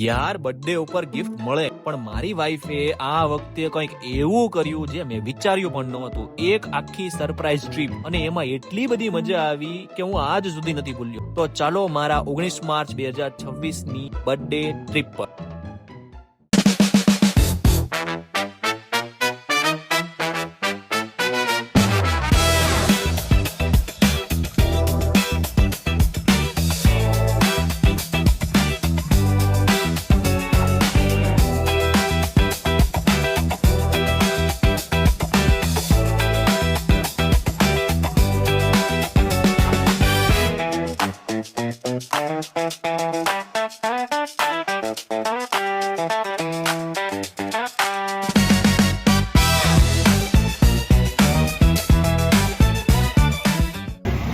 યાર બર્થડે ઉપર ગિફ્ટ મળે, પણ મારી વાઈફે આ વખતે કંઈક એવું કર્યું જે મેં વિચાર્યું પણ નહોતું. એક આખી સરપ્રાઈઝ ટ્રીપ, અને એમાં એટલી બધી મજા આવી કે હું આજ સુધી નથી ભૂલ્યો. તો ચાલો મારા 19 માર્ચ 2026 ની બર્થડે ટ્રીપ પર.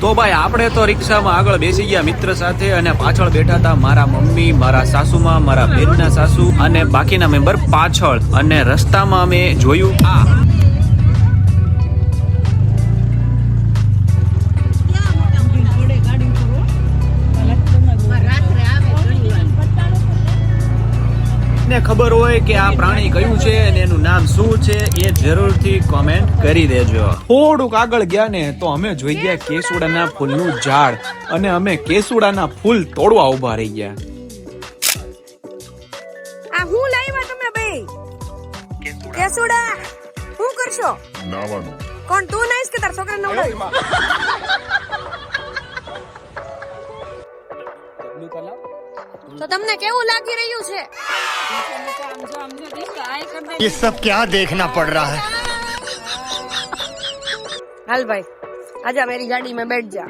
તો ભાઈ આપણે તો રિક્ષામાં આગળ બેસી ગયા મિત્ર સાથે, અને પાછળ બેઠા હતા મારા મમ્મી, મારા સાસુમાં, મારા બેનના સાસુ અને બાકીના મેમ્બર પાછળ. અને રસ્તામાં અમે જોયું ને ખબર હોય કે આ પ્રાણી કયું છે અને એનું નામ શું છે એ જરૂરથી કોમેન્ટ કરી દેજો. થોડુંક આગળ ગયા ને તો અમે જોઈ ગયા કેસુડાના ફૂલનું ઝાડ, અને અમે કેસુડાના ફૂલ તોડવા ઉભા રહી ગયા. આ હું લાવ્યા તમે બે કેસુડા હું કરશો? નાવાનું. કોણ તું નાઈસ કે તાર છોકરા નવડાવી? તો તમને કેવું લાગી રહ્યું છે? ये सब क्या देखना पड़ रहा है? હાલ ભાઈ, આજા મેરી ગાડી में बैठ જા.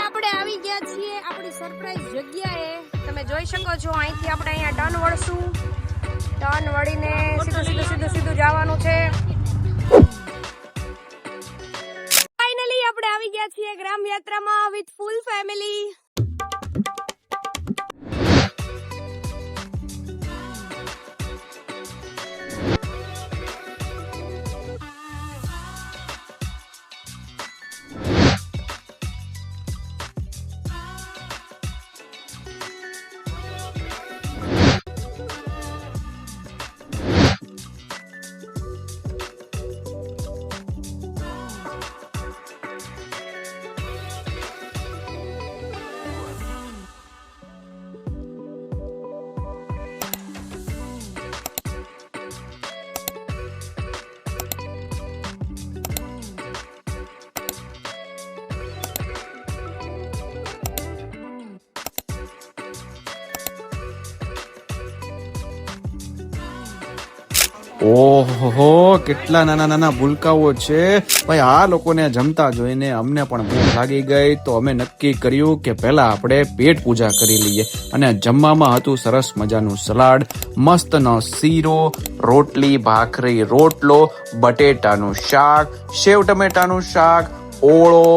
આપણે આવી ગયા છીએ આપણી સરપ્રાઈઝ જગ્યાએ. તમે જોઈ શકો છો અહીંથી આપણે અહીંયા ટર્ન વળશું. ટર્ન વળીને સીધું જવાનું છે. ફાઇનલી આપણે આવી ગયા છીએ ગ્રામ યાત્રામાં વિથ ફૂલ ફેમિલી. ઓહો, કેટલા નાના નાના ભૂલકાઓ છે ભાઈ. આ લોકોને જમતા જોઈને અમને પણ ભૂખ લાગી ગઈ, તો અમે નક્કી કર્યું કે પહેલા આપણે પેટ પૂજા કરી લઈએ. અને જમવામાં હતું સરસ મજાનું સલાડ, મસ્તનો શીરો, રોટલી, ભાખરી, રોટલો, બટેટાનું શાક, સેવ ટમેટાનું શાક, ઓળો,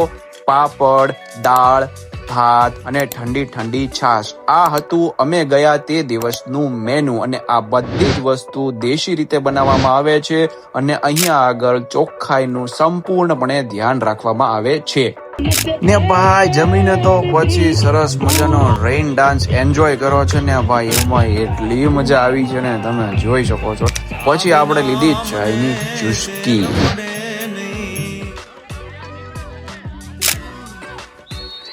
પાપડ, દાળ, ભાત અને ઠંડી ઠંડી છાશ. આ હતું અમે ગયા તે દિવસનું મેનુ. અને આ બધી જ વસ્તુ દેશી રીતે બનાવવામાં આવે છે, અને અહીંયા આગળ ચોખ્ખાઈનું સંપૂર્ણપણે ધ્યાન રાખવામાં આવે છે. ને ભાઈ જમીને તો પછી સરસ મજાનો રેઇન ડાન્સ એન્જોય કરો છો ને ભાઈ, એમાં એટલી મજા આવી છે ને તમે જોઈ શકો છો. પછી આપણે લીધી ચાયની ચુસ્કી.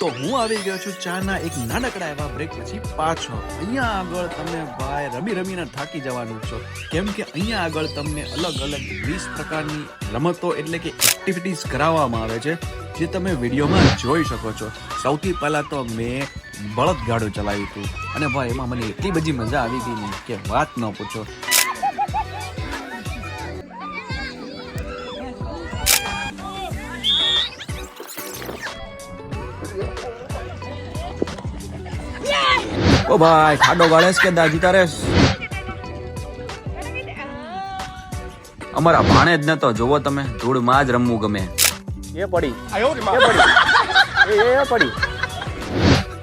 તો હું આવી ગયો છું ચાના એક નાનકડા એવા બ્રેક પછી પાછો. અહીંયા આગળ તમે ભાઈ રમીને થાકી જવાનું છો, કેમ કે અહીંયા આગળ તમને અલગ અલગ 20 પ્રકારની રમતો એટલે કે એક્ટિવિટીઝ કરાવવામાં આવે છે, જે તમે વિડીયોમાં જોઈ શકો છો. સૌથી પહેલા તો મેં બળદગાડું ચલાવ્યું હતું, અને ભાઈ એમાં મને એટલી બધી મજા આવી ગઈ ને કે વાત ન પૂછો. ઓ ભાઈ, ખાડો ગાળેસ કે દાજી તારેસ? અમારા ભાણેજ ને તો જોવો તમે, ધૂળમાં જ રમવું ગમે. એ પડી.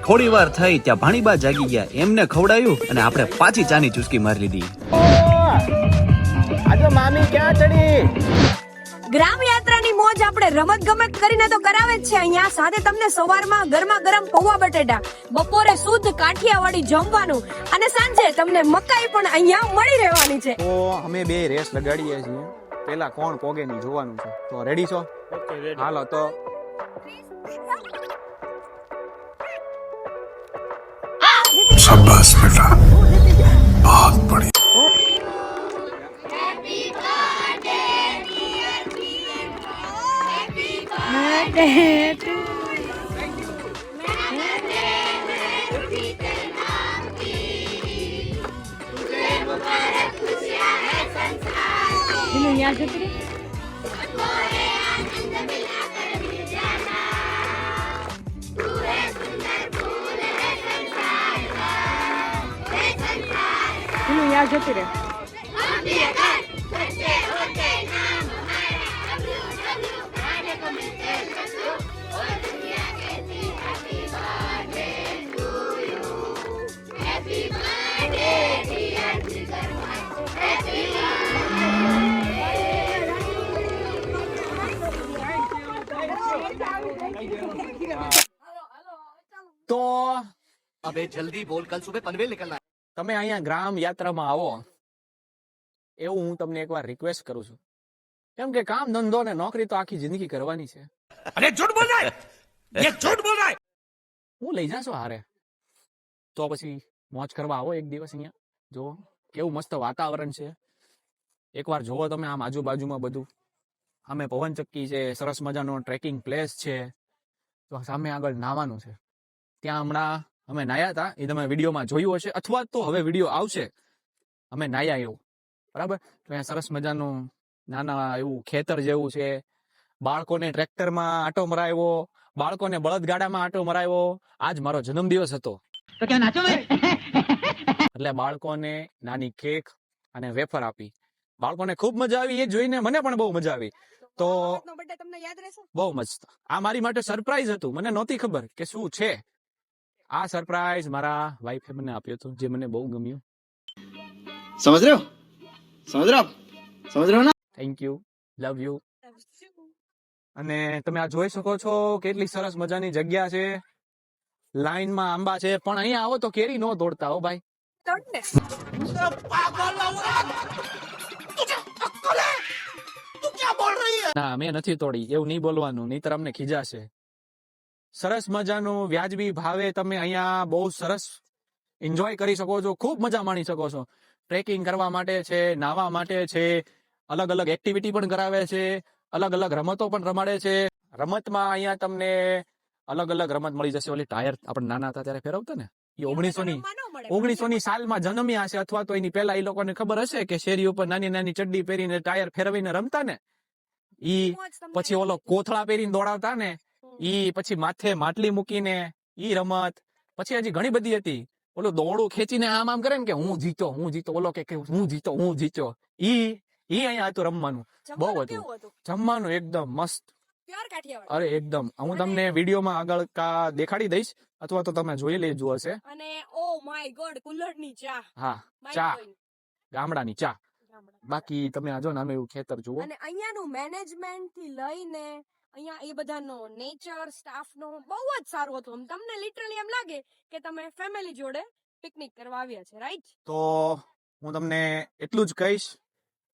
થોડી વાર થઈ ત્યાં ભાણીબા જાગી ગયા, એમને ખવડાયું અને આપણે પાછી ચાની ચુસ્કી મારી લીધી. ગ્રામ યાત્રાની મોજ આપણે રમત ગમત કરીને તો કરાવે જ છે અહીંયા, સાથે તમને સવારમાં ગરમા ગરમ પૌવા બટેટા, બપોરે શુદ્ધ કાઠિયાવાડી જમવાનું અને સાંજે તમને મકાઈ પણ અહીંયા મળી રહેવાની છે. તો અમે બે રેસ લગાડીએ છીએ, પેલા કોણ પોગે ની જોવાનું છે. તો રેડી છો? હાલો તો शाबाश बेटा बहुत बढ़िया તો अबे जल्दी बोल, कल सुबह पनवेल निकलना है. તમે અહીંયા ગ્રામ યાત્રામાં આવો એવું હું તમને એકવાર રિક્વેસ્ટ કરું છું, કેમ કે કામ ધંધો ને નોકરી તો આખી જિંદગી કરવાની છે. अरे झूठ बोल रहा है ये झूठ बोल रहा है હું લઈ જાશો હારે, તો પછી મોજ કરવા આવો એક દિવસ અહીંયા. જો કેવું મસ્ત વાતાવરણ છે, એકવાર જોવો તમે આમ આજુબાજુમાં બધું. સામે પવનચક્કી છે, સરસ મજાનો ટ્રેકિંગ પ્લેસ છે, તો સામે આગળ નાવાનું છે. ત્યાં હમણાં અમે નાયા હતા, એ તમે વિડીયોમાં જોયું હશે, અથવા તો હવે વિડીયો આવશે, અમે નાયા એવું. બરાબર? તો અહીંયા સરસ મજાનું નાના એવું ખેતર જેવું છે. બાળકોને ટ્રેક્ટરમાં આટો મરાવ્યો, બાળકોને બળદગાડામાં આટો મરાવ્યો. આજ મારો જન્મદિવસ હતો, એટલે બાળકોને નાની કેક અને વેફર આપી. બાળકોને ખૂબ મજા આવી, એ જોઈને મને પણ બહુ મજા આવી. તો તમને યાદ રહેશે? બહુ મસ્ત. આ મારી માટે સરપ્રાઈઝ હતું, મને નહોતી ખબર કે શું છે. આ સરપ્રાઈઝ મારા વાઈફે મને આપ્યું હતું, જે મને બહુ ગમ્યું. समझ रहे हो समझ रहे हो आप समझ रहे हो ना. Thank you, love you. અને તમે આ જોઈ શકો છો કેટલી સરસ મજાની જગ્યા છે. લાઈનમાં આંબા છે, પણ અહીંયા આવો તો કેરી નો તોડતા હો ભાઈ. તોડને. ના, મેં નથી તોડી, એવું નહીં બોલવાનું, નહીંતર અમને ખીજાશે. સરસ મજાનું વ્યાજબી ભાવે તમે અહીંયા બહુ સરસ એન્જોય કરી શકો છો, ખૂબ મજા માણી શકો છો. ટ્રેકિંગ કરવા માટે છે, નાહવા માટે છે, અલગ અલગ એક્ટિવિટી પણ કરાવે છે, અલગ અલગ રમતો પણ રમાડે છે. રમતમાં અહીંયા તમને અલગ અલગ રમત મળી જશે. ઓલી ટાયર આપણે નાના હતા ત્યારે ફેરવતા ને, એ 1900ની સાલમાં જન્મ્યા હશે, અથવા તો એની પહેલા એ લોકોને ખબર હશે કે શેરી ઉપર નાની નાની ચડ્ડી પહેરીને ટાયર ફેરવીને રમતા ને. ઈ પછી ઓલો કોથળા પહેરીને દોડાવતા ને, ઈ પછી માથે માટલી મૂકીને ઈ રમત. પછી હજી ઘણી બધી હતી, ઓલું દોડું ખેંચીને આમ આમ કરે ને કે હું જીતો, ઓલો કે હું જીતો. ઈ અહીંયા હતું રમવાનું. બહુ હતું જમવાનું, એકદમ મસ્ત. પ્યોર કાઠિયાવાડી. અરે એકદમ. હું તમને વિડીયોમાં આગળ દેખાડી દઈશ, અથવા તો તમે જોઈ લેજો હશે. અને ઓ માય ગોડ, કુલ્લડની ચા. હા, ચા, ગામડાની ચા. બાકી તમે આજો નાનું એવું ખેતર જુઓ. અને અહીંયાનું મેનેજમેન્ટ થી લઈને અહીંયા એ બધાનો નેચર, સ્ટાફનો બહુ જ સારું હતું. તમને લિટરલી એમ લાગે કે તમે ફેમિલી જોડે પિકનિક કરવા આવ્યા છે, રાઈટ? તો હું તમને એટલું જ કહીશ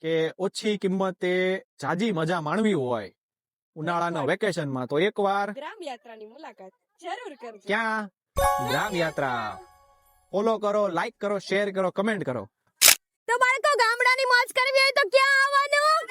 કે ઓછી કિંમતે જાજી મજા માણવી હોય ઉનાળાના વેકેશનમાં, તો એકવાર ગ્રામ યાત્રાની મુલાકાત જરૂર કરજો. ક્યાં? ગ્રામ યાત્રા. ફોલો કરો, લાઈક કરો, શેર કરો, કમેન્ટ કરો. તો બાળકો, ગામડાની મોજ કરવી હોય તો ક્યાં આવવાનું?